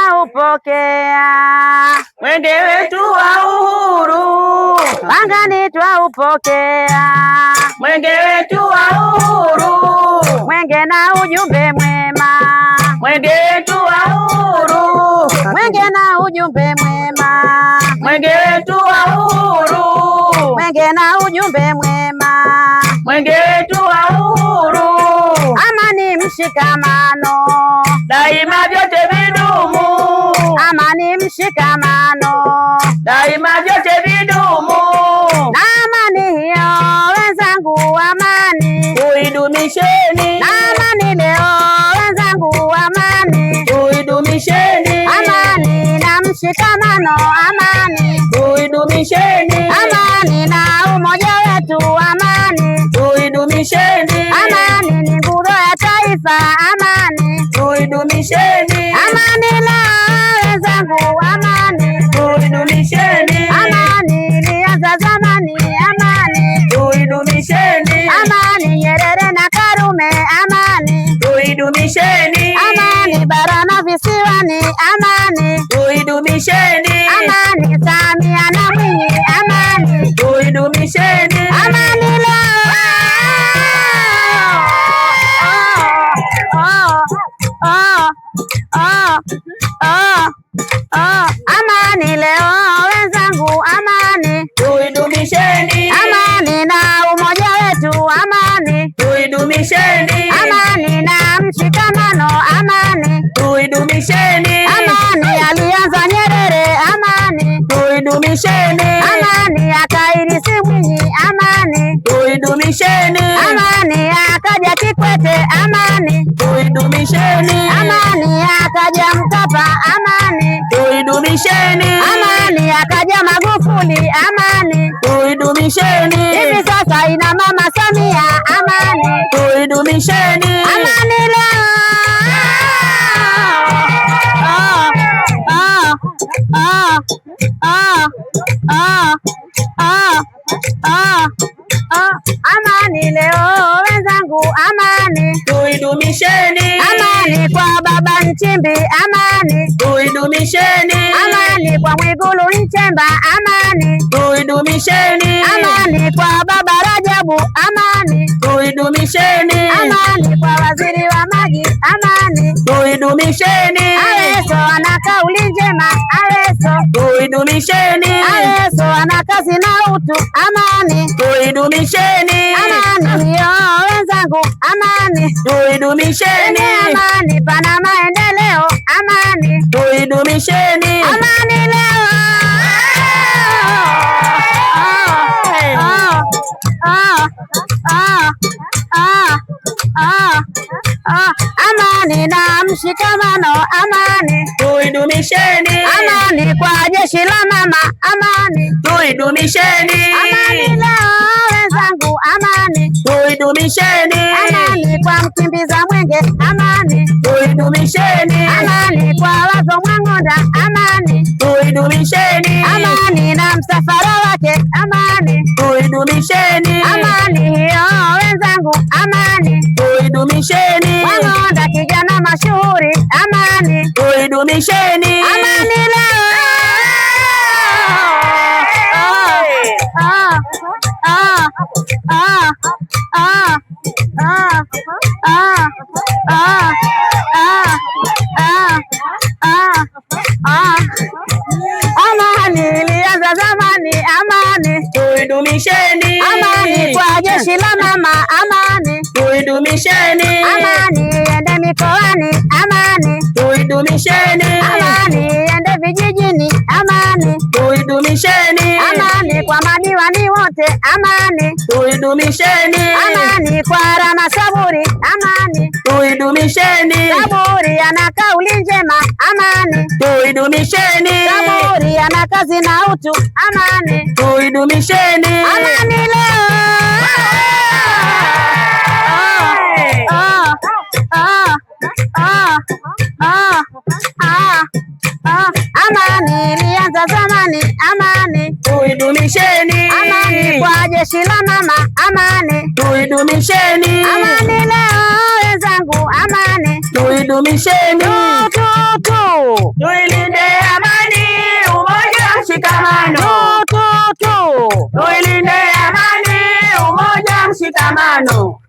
twaupokea mwenge wetu wa uhuru, Pangani twaupokea mwenge wetu wa uhuru, mwenge na ujumbe mwema, mwenge wetu wa uhuru, mwenge na ujumbe mwema, mwenge wetu wa uhuru, mwenge na ujumbe mwema, mwenge wetu wa uhuru, amani mshikamano, daima vyote vidumu, amani mshikamano, daima vyote vidumu, na amani hiyo wenzangu, amani tuidumisheni, na amani leo wenzangu, amani tuidumisheni, amani na mshikamano, amani tuidumisheni, amani na umoja wetu, amani tuidumisheni, amani ni nguzo ya taifa, amani tuidumisheni, amani na wenzangu, amani tuidumisheni, amani ilianza zamani, amani tuidumisheni, amani Nyerere na Karume, amani tuidumisheni, amani bara na visiwani, amani tuidumisheni, amani Samia na Mwinyi, amani tuidumisheni, amani leo amani leo wenzangu, amani tuidumisheni, amani na umoja wetu, amani tuidumisheni, amani na mshikamano, amani tuidumisheni, amani alianza Nyerere, amani tuidumisheni, amani akairisi Mwinyi, amani tuidumisheni, amani akaja Kikwete, amani tuidumisheni, amani akaja Mkapa, amani tuidumisheni, amani akaja Magufuli, amani tuidumisheni, hivi sasa ina Mama Samia, amani tuidumisheni, amani leo amani leo wenzangu, amani tuidumisheni, amani kwa Baba Nchimbi, amani tuidumisheni, amani kwa Mwigulu Nchemba, amani tuidumisheni, amani kwa Baba Rajabu, amani tuidumisheni, amani kwa waziri wa maji, amani tuidumisheni, Aweso ana kauli njema, Aweso tuidumisheni, Aweso ana kazi na utu, amani tuidumisheni, amani hiyo wenzangu, amani tuidumisheni, amani pana maendeleo, amani tuidumisheni, amani leo amani na mshikamano, amani tuidumisheni, amani kwa jeshi la mama, amani tuidumisheni, amani leo wenzangu, amani tuidumisheni, amani kwa mkimbiza mwenge, amani tuidumisheni, amani kwa Wazo Mwang'onda, amani tuidumisheni, amani na msafara wake, amani tuidumisheni, amani hiyo wenzangu, amani tuidumisheni, Mwang'onda kijana mashuhuri, amani tuidumisheni, amani leo amani ilianza zamani, amani tuidumisheni, amani kwa jeshi la mama, amani tuidumisheni, amani iende mikoani, amani tuidumisheni, amani iende vijijini, amani tuidumisheni, amani kwa madiwani wote, amani tuidumisheni, amani kwa Rama Saburi, amani tuidumisheni, Saburi ana kauli njema, amani tuidumisheni, Saburi ana kazi na utu, amani tuidumisheni, amani leo amani ilianza zamani, amani tuidumisheni, amani kwa jeshi la mama, amani tuidumisheni, amani leo wenzangu, amani tuidumisheni, tuilinde amani, umoja, mshikamano, tuilinde amani, umoja, mshikamano.